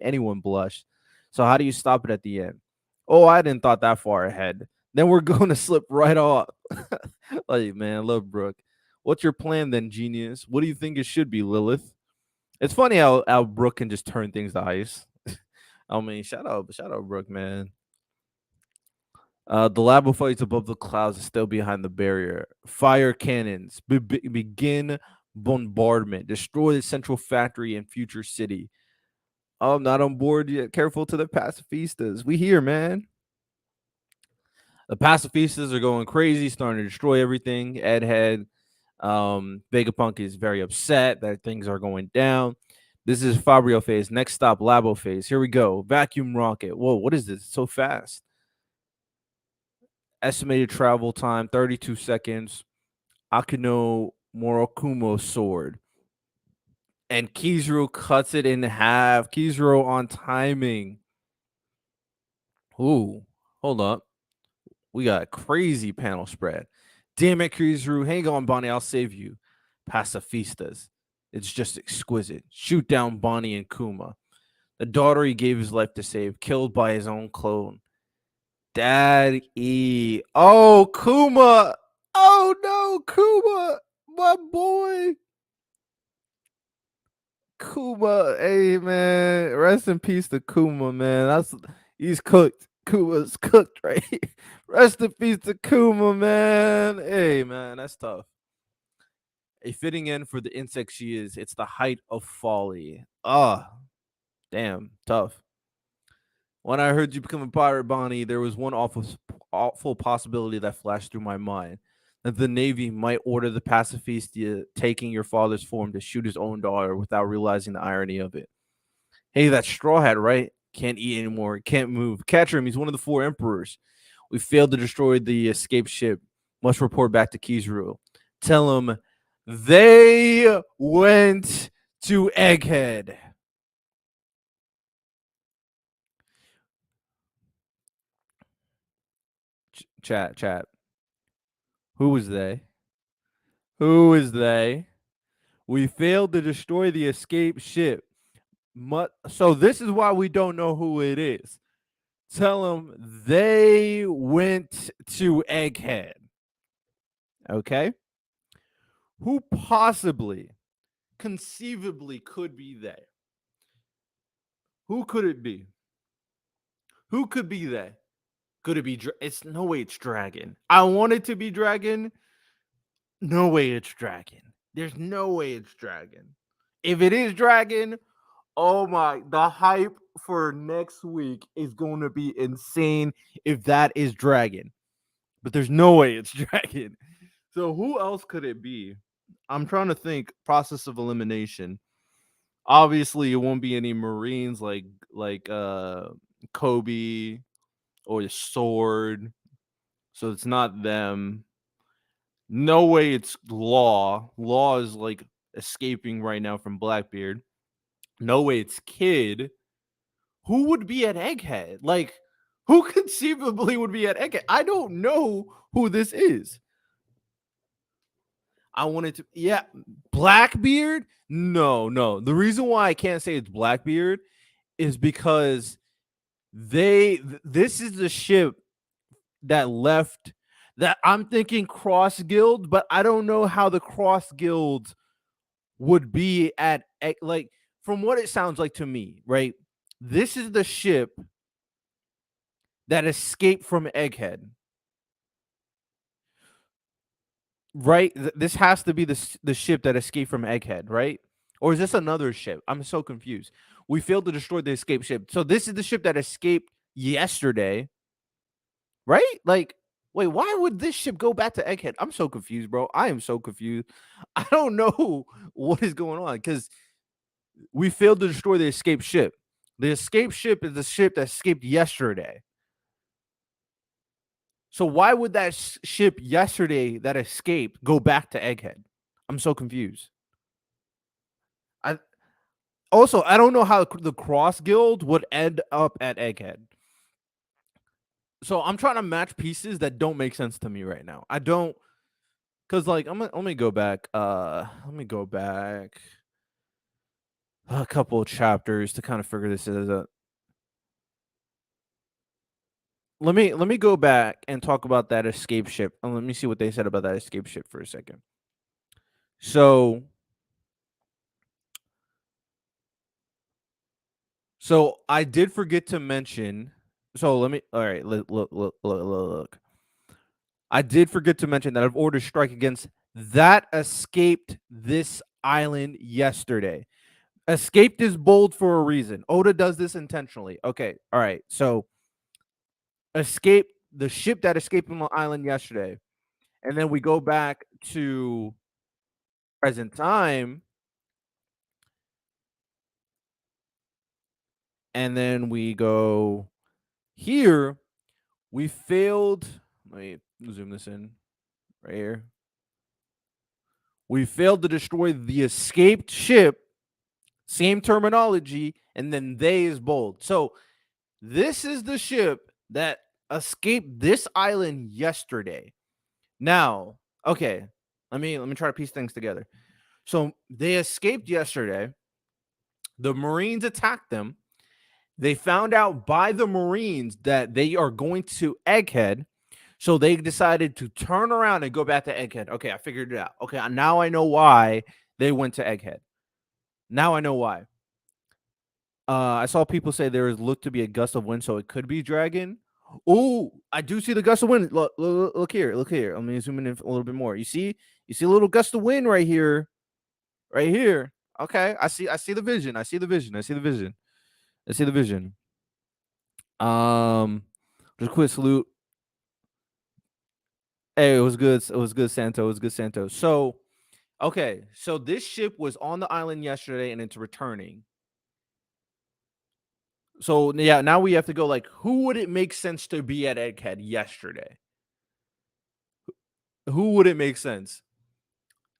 anyone blush. So how do you stop it at the end? Oh, I didn't thought that far ahead. Then we're going to slip right off. Like, man, I love Brooke. What's your plan then, genius? What do you think it should be, Lilith? It's funny how Brooke can just turn things to ice. I mean, shout out, Brooke, man. The lava fights above the clouds is still behind the barrier. Fire cannons. Begin bombardment. Destroy the central factory and future city. Oh, I'm not on board yet. Careful to the pacifistas. We here, man. The pacifistas are going crazy, starting to destroy everything. Egghead, Vegapunk is very upset that things are going down. This is Fabio phase. Next stop, Labo phase. Here we go. Vacuum rocket. Whoa, what is this? It's so fast. Estimated travel time 32 seconds. Akino Morokumo sword. And Kizaru cuts it in half. Kizaru on timing. Ooh, hold up. We got a crazy panel spread. Damn it, Kizaru. Hang on, Bonnie. I'll save you. Pacifistas. It's just exquisite. Shoot down Bonnie and Kuma. The daughter he gave his life to save, killed by his own clone. Daddy. Oh, Kuma. Oh, no, Kuma. My boy. Kuma. Hey, man. Rest in peace to Kuma, man. He's cooked. Kuma's cooked, right? Rest in peace to Kuma, man. Hey, man. That's tough. A fitting end for the insect she is. It's the height of folly. Ah, damn. Tough. When I heard you become a pirate, Bonnie, there was one awful possibility that flashed through my mind that the Navy might order the pacifista taking your father's form to shoot his own daughter without realizing the irony of it. Hey, that Straw Hat, right? Can't eat anymore, can't move. Catch him, he's one of the four emperors. We failed to destroy the escape ship. Must report back to Kizaru. Tell him they went to Egghead. Chat. Who was they? Who is they? We failed to destroy the escape ship. So this is why we don't know who it is. Tell them they went to Egghead. Okay? Who possibly, conceivably could be they? Who could it be? Who could be they? Could it be? It's no way it's Dragon. I want it to be Dragon. No way it's Dragon. There's no way it's Dragon. If it is Dragon, Oh my, the hype for next week is going to be insane if that is Dragon. But there's no way it's Dragon. So who else could it be? I'm trying to think. Process of elimination. Obviously, it won't be any Marines like Kobe or the Sword. So it's not them. No way it's Law. Law is like escaping right now from Blackbeard. No way it's Kid. Who would be at Egghead? Like, who conceivably would be at Egghead? I don't know who this is. I wanted to, yeah, Blackbeard. No, no. The reason why I can't say it's Blackbeard is because this is the ship that left that I'm thinking Cross Guild, but I don't know how the Cross Guild would be at like from what it sounds like to me, right? This is the ship that escaped from Egghead. Right? This has to be the ship that escaped from Egghead, right? Or is this another ship? I'm so confused. We failed to destroy the escape ship. So this is the ship that escaped yesterday, right? Like, wait, why would this ship go back to Egghead? I'm so confused, bro. I am so confused. I don't know what is going on because we failed to destroy the escape ship. The escape ship is the ship that escaped yesterday. So why would that ship yesterday that escaped go back to Egghead? I'm so confused. I also I don't know how the Cross Guild would end up at Egghead. So I'm trying to match pieces that don't make sense to me right now. I don't because like let me go back. Let me go back a couple of chapters to kind of figure this out. Let me go back and talk about that escape ship. And let me see what they said about that escape ship for a second. So I did forget to mention. So let me. All right, look. I did forget to mention that I've ordered strike against that escaped this island yesterday. Escaped is bold for a reason. Oda does this intentionally. Okay, all right. So escape the ship that escaped from the island yesterday, and then we go back to present time, and then we go here. We failed. Let me zoom this in right here. We failed to destroy the escaped ship. Same terminology, and then they is bold. So this is the ship that escaped this island yesterday. Now, okay, let me try to piece things together. So they escaped yesterday. The Marines attacked them. They found out by the Marines that they are going to Egghead. So they decided to turn around and go back to Egghead. Okay, I figured it out. Okay, now I know why they went to Egghead. Now I know why. I saw people say there is looked to be a gust of wind, so it could be dragon. Oh, I do see the gust of wind. Look here, look here. Let me zoom in a little bit more. You see a little gust of wind right here, right here. Okay, I see the vision. I see the vision. I see the vision. I see the vision. Just a quick salute. Hey, it was good. It was good, Santo. It was good, Santo. So, okay, so this ship was on the island yesterday, and it's returning. So yeah, now we have to go like, who would it make sense to be at Egghead yesterday? Who would it make sense?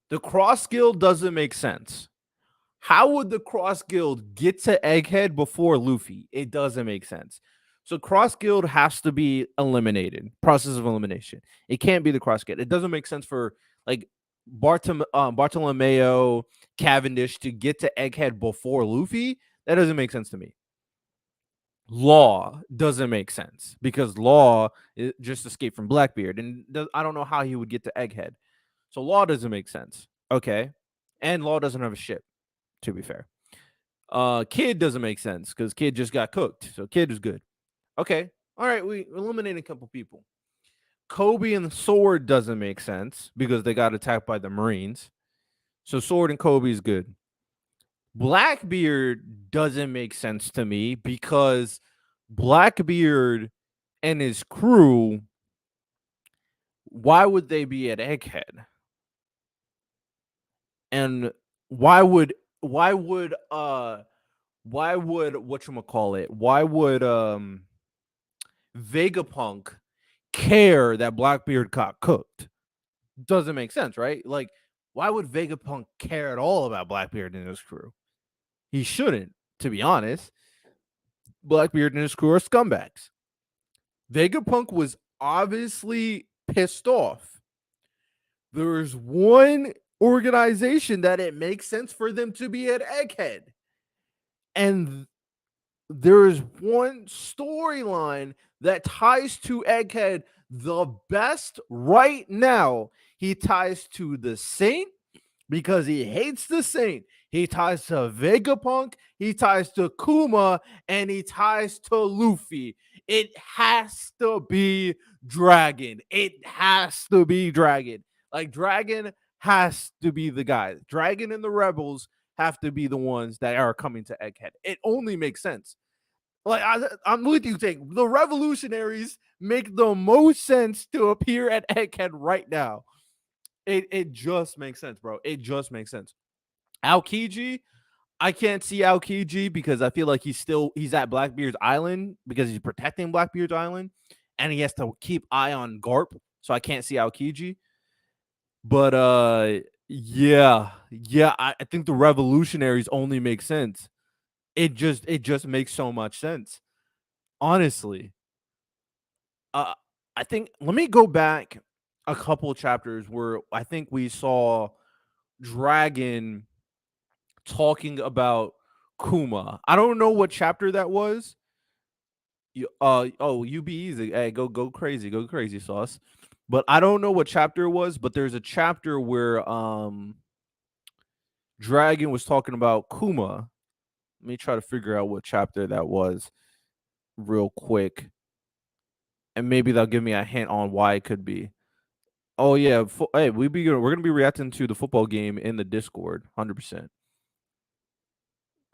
The Cross Guild doesn't make sense. How would the Cross Guild get to Egghead before Luffy? It doesn't make sense. So Cross Guild has to be eliminated. Process of elimination. It can't be the Cross Guild. It doesn't make sense for like Bartolomeo, Cavendish to get to Egghead before Luffy. That doesn't make sense to me. Law doesn't make sense because Law just escaped from Blackbeard, and I don't know how he would get to Egghead. So Law doesn't make sense. Okay, and Law doesn't have a ship. To be fair, Kid doesn't make sense because Kid just got cooked. So Kid is good. Okay, all right, we eliminated a couple people. Kobe and Sword doesn't make sense because they got attacked by the Marines. So Sword and Kobe is good. Blackbeard doesn't make sense to me because Blackbeard and his crew, why would they be at Egghead? And why would why would uh why would whatchamacallit, why would Vegapunk care that Blackbeard got cooked? Doesn't make sense, right? Like, why would Vegapunk care at all about Blackbeard and his crew? He shouldn't, to be honest. Blackbeard and his crew are scumbags. Vegapunk was obviously pissed off. There's one organization that it makes sense for them to be at Egghead. And there is one storyline that ties to Egghead the best right now. He ties to the Saint because he hates the Saint. He ties to Vegapunk, he ties to Kuma, and he ties to Luffy. It has to be Dragon. It has to be Dragon. Like, Dragon has to be the guy. Dragon and the Rebels have to be the ones that are coming to Egghead. It only makes sense. Like, I'm with you, Tank. The revolutionaries make the most sense to appear at Egghead right now. It just makes sense, bro. It just makes sense. Aokiji, I can't see Aokiji because I feel like he's at Blackbeard's island because he's protecting Blackbeard's island, and he has to keep eye on Garp. So I can't see Aokiji. But yeah, I think the revolutionaries only make sense. It just makes so much sense. Honestly. Uh I think let me go back a couple chapters where I think we saw Dragon talking about Kuma. I don't know what chapter that was. You be easy. Hey, go crazy, go crazy, sauce. But I don't know what chapter it was, but there's a chapter where Dragon was talking about Kuma. Let me try to figure out what chapter that was real quick. And maybe they'll give me a hint on why it could be. Oh yeah, hey, we're gonna be reacting to the football game in the Discord, 100%.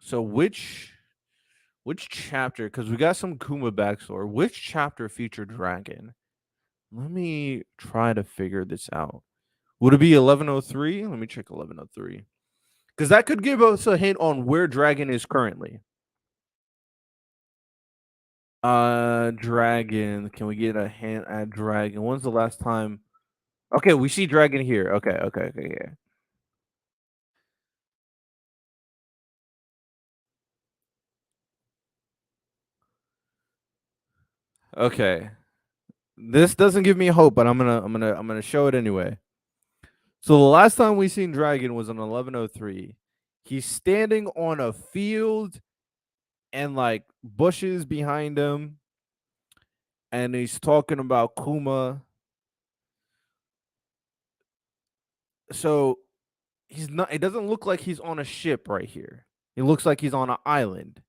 So which chapter? Because we got some Kuma backstory. Which chapter featured Dragon? Let me try to figure this out. Would it be 1103? Let me check 1103. Because that could give us a hint on where Dragon is currently. Dragon. Can we get a hint at Dragon? When's the last time? Okay, we see Dragon here. Okay, yeah. Okay. This doesn't give me hope, but I'm gonna show it anyway. So the last time we seen Dragon was on 1103. He's standing on a field and like bushes behind him, and he's talking about Kuma. So he's not. It doesn't look like he's on a ship right here. It looks like he's on an island.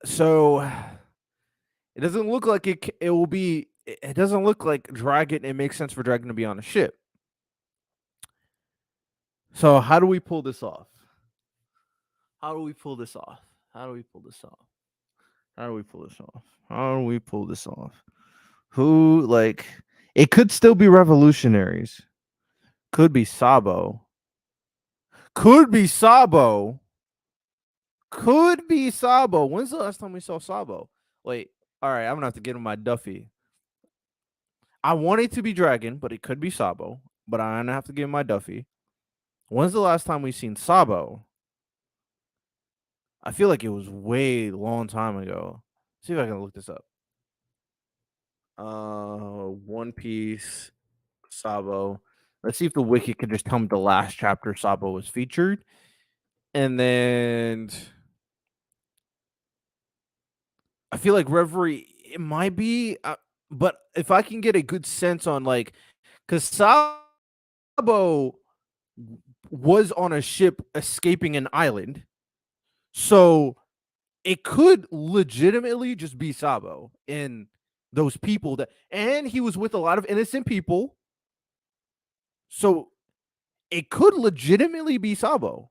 So it doesn't look like it will be. It doesn't look like Dragon. It makes sense for Dragon to be on a ship. So how do we pull this off? How do we pull this off? How do we pull this off? How do we pull this off? How do we pull this off? Who, like, it could still be revolutionaries. Could be Sabo. Could be Sabo. Could be Sabo. When's the last time we saw Sabo? Wait. All right, I'm gonna have to get him my Duffy. I want it to be Dragon, but it could be Sabo. But I'm gonna have to give him my Duffy. When's the last time we seen Sabo? I feel like it was way long time ago. See if I can look this up. One Piece, Sabo. Let's see if the wiki can just tell me the last chapter Sabo was featured. And then I feel like Reverie, it might be, but if I can get a good sense on, like, because Sabo was on a ship escaping an island, so it could legitimately just be Sabo and those people and he was with a lot of innocent people. So it could legitimately be Sabo.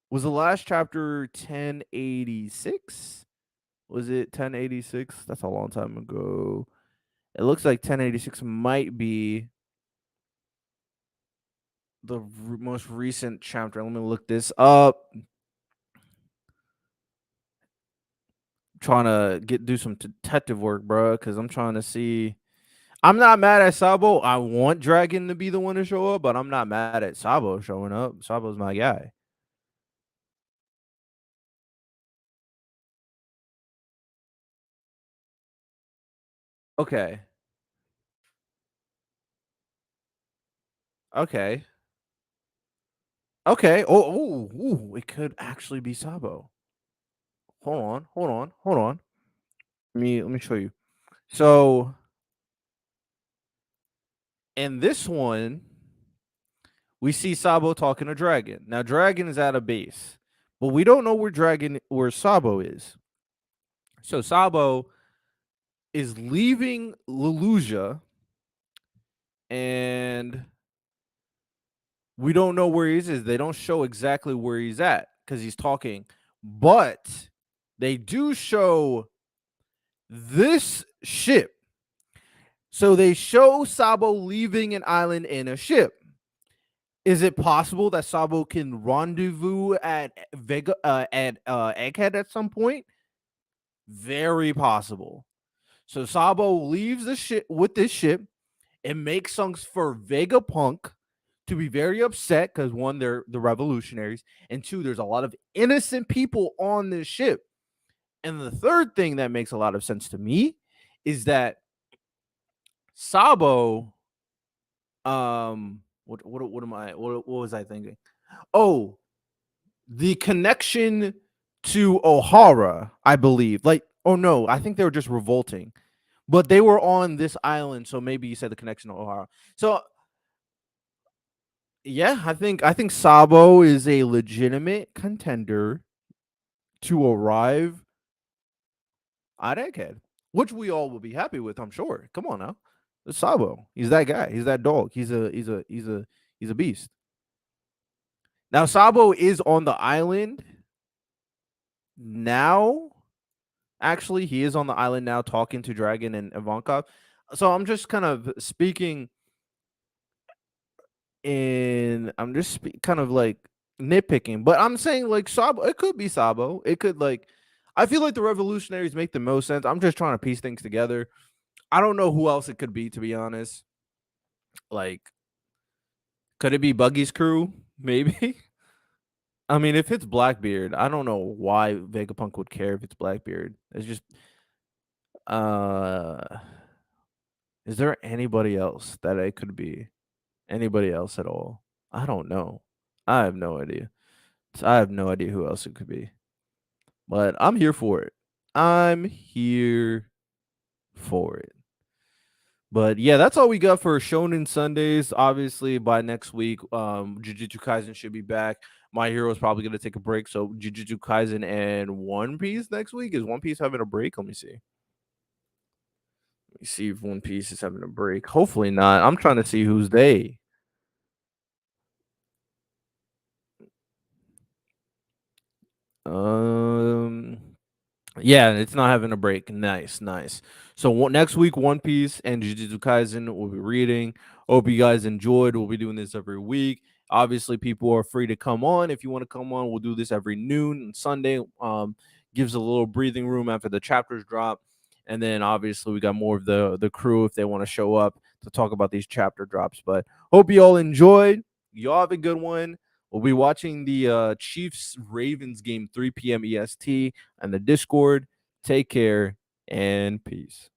Was the last chapter 1086? Was it 1086? That's a long time ago. It looks like 1086 might be the most recent chapter. Let me look this up. Trying to do some detective work, bro, because I'm trying to see. I'm not mad at Sabo. I want Dragon to be the one to show up, but I'm not mad at Sabo showing up. Sabo's my guy. Okay. Okay. Okay. Oh, it could actually be Sabo. Hold on. Let me show you. So in this one, we see Sabo talking to Dragon. Now Dragon is at a base, but we don't know where Sabo is. So Sabo is leaving Lelusia, and we don't know where he is. They don't show exactly where he's at because he's talking, but they do show this ship. So they show Sabo leaving an island in a ship. Is it possible that Sabo can rendezvous at Egghead at some point? Very possible. So Sabo leaves the ship with this ship. It makes sense for Vegapunk to be very upset because one, they're the revolutionaries, and two, there's a lot of innocent people on this ship. And the third thing that makes a lot of sense to me is that Sabo, what was I thinking? Oh, the connection to O'Hara, I believe. Like, oh no, I think they were just revolting, but they were on this island, so maybe you said the connection to O'Hara. So yeah, I think Sabo is a legitimate contender to arrive at Egghead, which we all will be happy with, I'm sure. Come on now, it's Sabo. He's that guy. He's that dog. He's a beast. Now Sabo is on the island now. Actually, he is on the island now, talking to Dragon and Ivankov. So I'm just kind of speaking I'm just kind of like nitpicking, but I'm saying like Sabo, it could be Sabo. It could like, I feel like the revolutionaries make the most sense. I'm just trying to piece things together. I don't know who else it could be, to be honest. Like, could it be Buggy's crew? Maybe. I mean, if it's Blackbeard, I don't know why Vegapunk would care if it's Blackbeard. It's just, uh, is there anybody else that it could be? Anybody else at all? I don't know. I have no idea. I have no idea who else it could be. But I'm here for it. I'm here for it. But yeah, that's all we got for Shonen Sundays. Obviously, by next week, Jujutsu Kaisen should be back. My Hero is probably going to take a break. So Jujutsu Kaisen and One Piece next week. Is One Piece having a break? Let me see. Let me see if One Piece is having a break. Hopefully not. I'm trying to see who's they. Um, yeah, it's not having a break. Nice. So next week, One Piece and Jujutsu Kaisen will be reading. Hope you guys enjoyed. We'll be doing this every week. Obviously, people are free to come on. If you want to come on, we'll do this every noon on Sunday. Gives a little breathing room after the chapters drop. And then obviously we got more of the crew if they want to show up to talk about these chapter drops. But hope you all enjoyed. Y'all have a good one. We'll be watching the Chiefs Ravens game 3 p.m. EST and the Discord. Take care and peace.